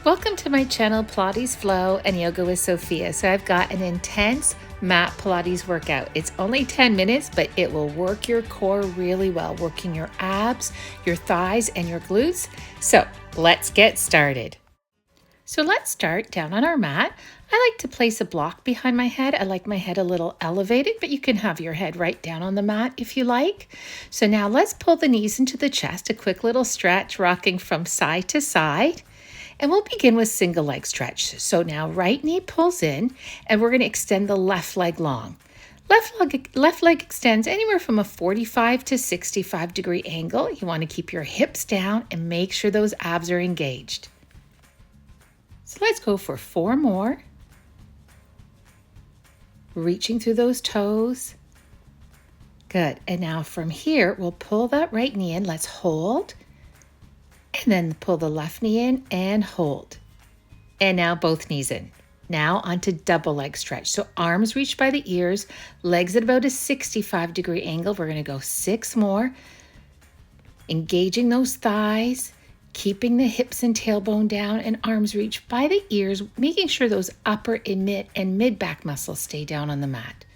Welcome to my channel, Pilates Flow and Yoga with Sophia. So I've got an intense mat Pilates workout. It's only 10 minutes, but it will work your core really well, working your abs, your thighs, and your glutes. So let's get started. So let's start down on our mat. I like to place a block behind my head. I like my head a little elevated, but you can have your head right down on the mat if you like. So now let's pull the knees into the chest, a quick little stretch, rocking from side to side. And we'll begin with single leg stretch. So now right knee pulls in and we're going to extend the left leg long. Left leg extends anywhere from a 45 to 65 degree angle. You want to keep your hips down and make sure those abs are engaged. So let's go for 4 more. Reaching through those toes. Good. And now from here, we'll pull that right knee in. Let's hold. And then pull the left knee in and hold. And now both knees in. Now onto double leg stretch. So arms reach by the ears, legs at about a 65 degree angle. We're going to go 6 more. Engaging those thighs, keeping the hips and tailbone down, and arms reach by the ears, making sure those upper and mid back muscles stay down on the mat.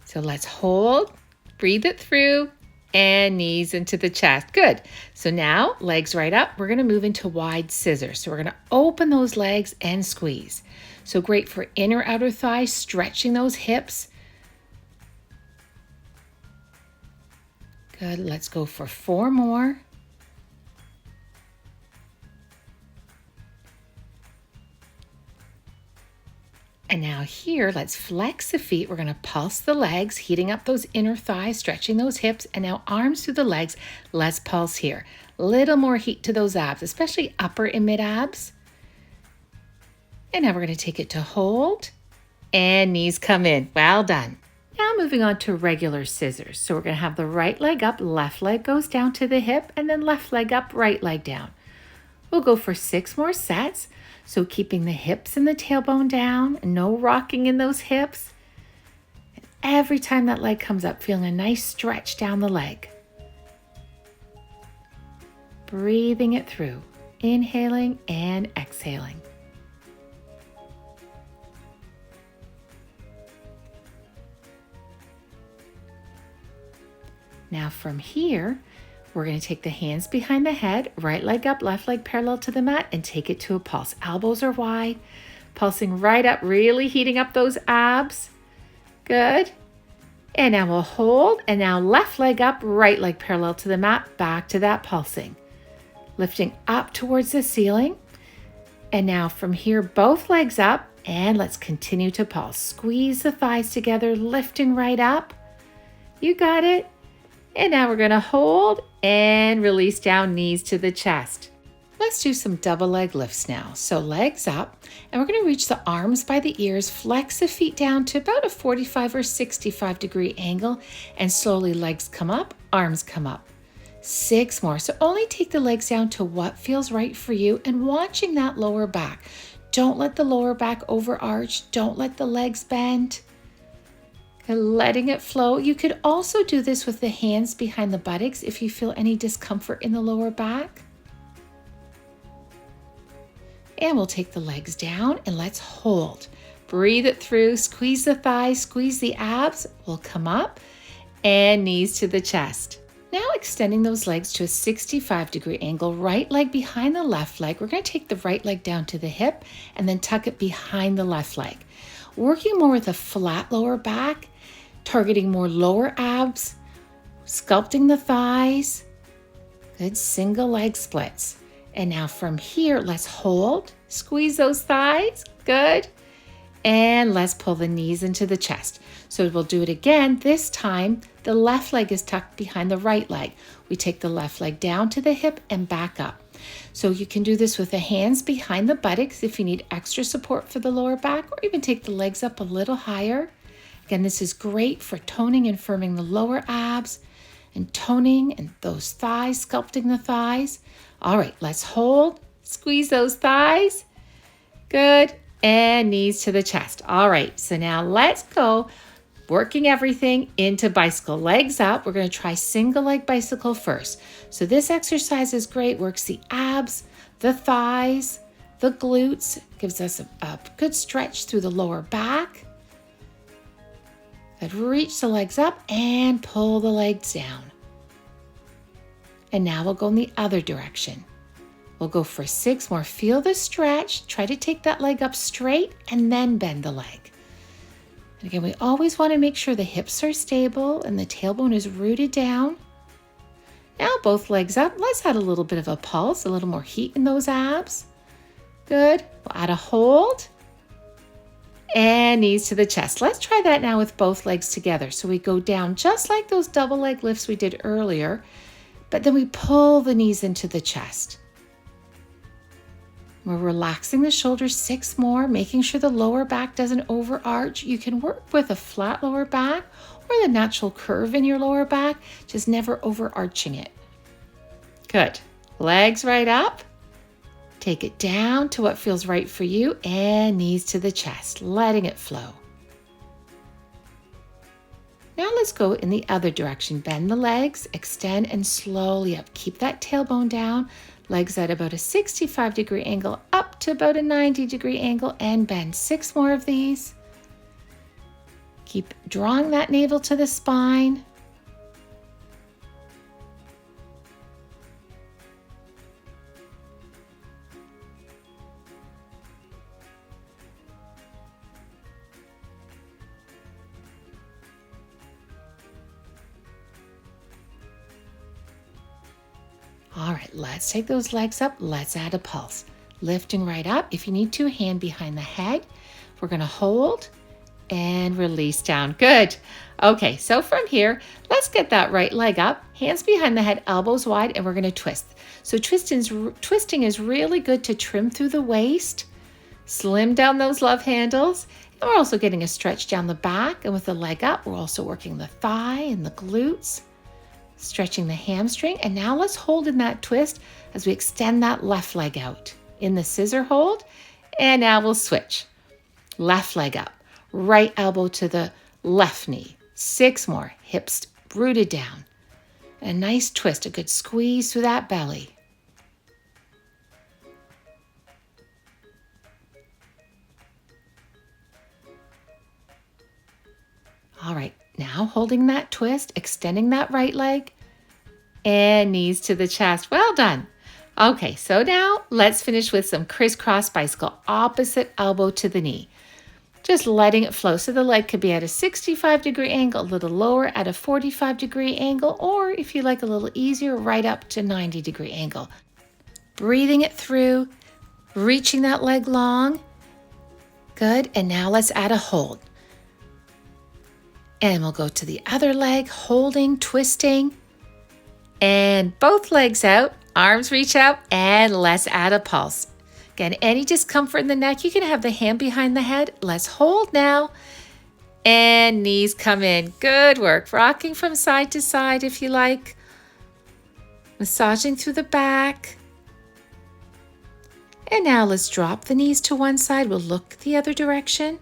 So let's hold, breathe it through, and knees into the chest. Good. So now legs right up. We're going to move into wide scissors. So we're going to open those legs and squeeze. So great for inner outer thighs, stretching those hips. Good. Let's go for 4 more. And now here, let's flex the feet. We're going to pulse the legs, heating up those inner thighs, stretching those hips, and now arms through the legs. Let's pulse here. Little more heat to those abs, especially upper and mid abs. And now we're going to take it to hold, and knees come in. Well done. Now moving on to regular scissors. So we're going to have the right leg up, left leg goes down to the hip, and then left leg up, right leg down. We'll go for 6 more sets. So keeping the hips and the tailbone down, no rocking in those hips. And every time that leg comes up, feeling a nice stretch down the leg. Breathing it through, inhaling and exhaling. Now from here, we're going to take the hands behind the head, right leg up, left leg parallel to the mat, and take it to a pulse. Elbows are wide, pulsing right up, really heating up those abs. Good. And now we'll hold, and now left leg up, right leg parallel to the mat, back to that pulsing. Lifting up towards the ceiling. And now from here, both legs up, and let's continue to pulse. Squeeze the thighs together, lifting right up. You got it. And now we're going to hold and release down, knees to the chest. Let's do some double leg lifts now. So legs up, and we're going to reach the arms by the ears, flex the feet down to about a 45 or 65 degree angle, and slowly legs come up, arms come up. 6 more. So only take the legs down to what feels right for you, and watching that lower back. Don't let the lower back overarch. Don't let the legs bend. And letting it flow. You could also do this with the hands behind the buttocks if you feel any discomfort in the lower back. And we'll take the legs down and let's hold. Breathe it through, squeeze the thighs, squeeze the abs. We'll come up and knees to the chest. Now extending those legs to a 65 degree angle, right leg behind the left leg. We're going to take the right leg down to the hip and then tuck it behind the left leg. Working more with a flat lower back, targeting more lower abs, sculpting the thighs. Good single leg splits. And now from here, let's hold, squeeze those thighs. Good. And let's pull the knees into the chest. So we'll do it again. This time, the left leg is tucked behind the right leg. We take the left leg down to the hip and back up. So you can do this with the hands behind the buttocks if you need extra support for the lower back, or even take the legs up a little higher. Again, this is great for toning and firming the lower abs and toning and those thighs, sculpting the thighs. All right, let's hold, squeeze those thighs. Good. And knees to the chest. All right, so now let's go working everything into bicycle. Legs up. We're going to try single leg bicycle first. So this exercise is great, works the abs, the thighs, the glutes. Gives us a good stretch through the lower back. Good. Reach the legs up and pull the legs down. And now we'll go in the other direction. We'll go for 6 more. Feel the stretch. Try to take that leg up straight and then bend the leg. And again, we always want to make sure the hips are stable and the tailbone is rooted down. Now both legs up. Let's add a little bit of a pulse, a little more heat in those abs. Good. We'll add a hold. And knees to the chest. Let's try that now with both legs together. So we go down just like those double leg lifts we did earlier, but then we pull the knees into the chest. We're relaxing the shoulders 6 more, making sure the lower back doesn't overarch. You can work with a flat lower back or the natural curve in your lower back, just never overarching it. Good. Legs right up. Take it down to what feels right for you and knees to the chest, letting it flow. Now let's go in the other direction. Bend the legs, extend and slowly up. Keep that tailbone down. Legs at about a 65-degree angle up to about a 90-degree angle and bend. 6 more of these. Keep drawing that navel to the spine. All right, let's take those legs up. Let's add a pulse. Lifting right up. If you need to, hand behind the head. We're going to hold and release down. Good. Okay, so from here, let's get that right leg up. Hands behind the head, elbows wide, and we're going to twist. So twisting is really good to trim through the waist, slim down those love handles. And we're also getting a stretch down the back. And with the leg up, we're also working the thigh and the glutes. Stretching the hamstring, and now let's hold in that twist as we extend that left leg out in the scissor hold. And now we'll switch. Left leg up, right elbow to the left knee. 6 more, hips rooted down. A nice twist, a good squeeze through that belly. All right, now holding that twist, extending that right leg, and knees to the chest. Well done. Okay, so now let's finish with some crisscross bicycle, opposite elbow to the knee. Just letting it flow. So the leg could be at a 65-degree angle, a little lower at a 45-degree angle, or if you like a little easier, right up to 90-degree angle. Breathing it through, reaching that leg long. Good, and now let's add a hold. And we'll go to the other leg, holding, twisting, and both legs out, arms reach out, and let's add a pulse. Again, any discomfort in the neck, you can have the hand behind the head. Let's hold now, and knees come in. Good work. Rocking from side to side if you like. Massaging through the back. And now let's drop the knees to one side. We'll look the other direction.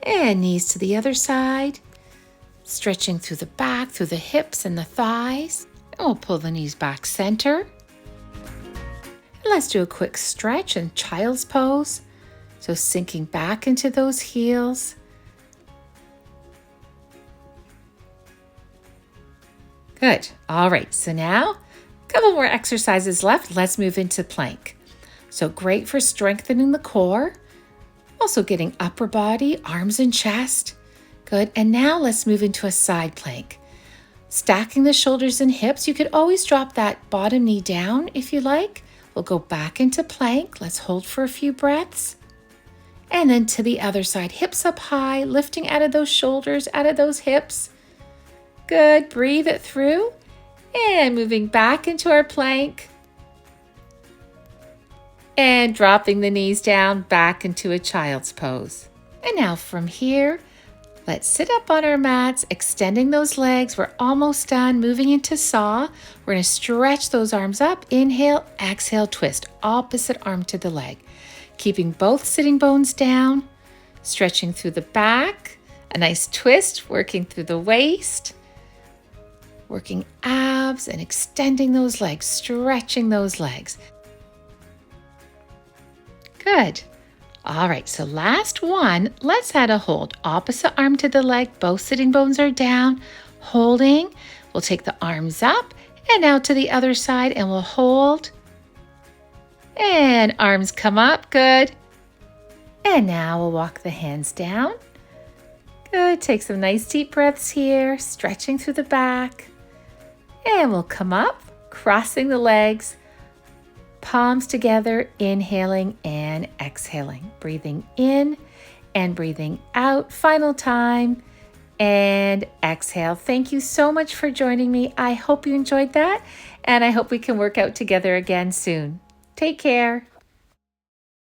And knees to the other side. Stretching through the back, through the hips and the thighs. And we'll pull the knees back center. And let's do a quick stretch in child's pose. So sinking back into those heels. Good. All right, so now a couple more exercises left. Let's move into plank. So great for strengthening the core. Also getting upper body, arms and chest. Good. And now let's move into a side plank. Stacking the shoulders and hips. You could always drop that bottom knee down if you like. We'll go back into plank. Let's hold for a few breaths. And then to the other side. Hips up high, lifting out of those shoulders, out of those hips. Good. Breathe it through. And moving back into our plank. And dropping the knees down back into a child's pose. And now from here, let's sit up on our mats, extending those legs. We're almost done. Moving into saw. We're going to stretch those arms up. Inhale, exhale, twist. Opposite arm to the leg. Keeping both sitting bones down. Stretching through the back. A nice twist, working through the waist. Working abs and extending those legs, stretching those legs. Good. All right, so last one. Let's add a hold. Opposite arm to the leg. Both sitting bones are down. Holding. We'll take the arms up and out to the other side, and we'll hold. And arms come up. Good. And now we'll walk the hands down. Good. Take some nice deep breaths here, stretching through the back. And we'll come up, crossing the legs, palms together, inhaling and exhaling. Breathing in and breathing out. Final time. And exhale. Thank you so much for joining me. I hope you enjoyed that, and I hope we can work out together again soon. Take care.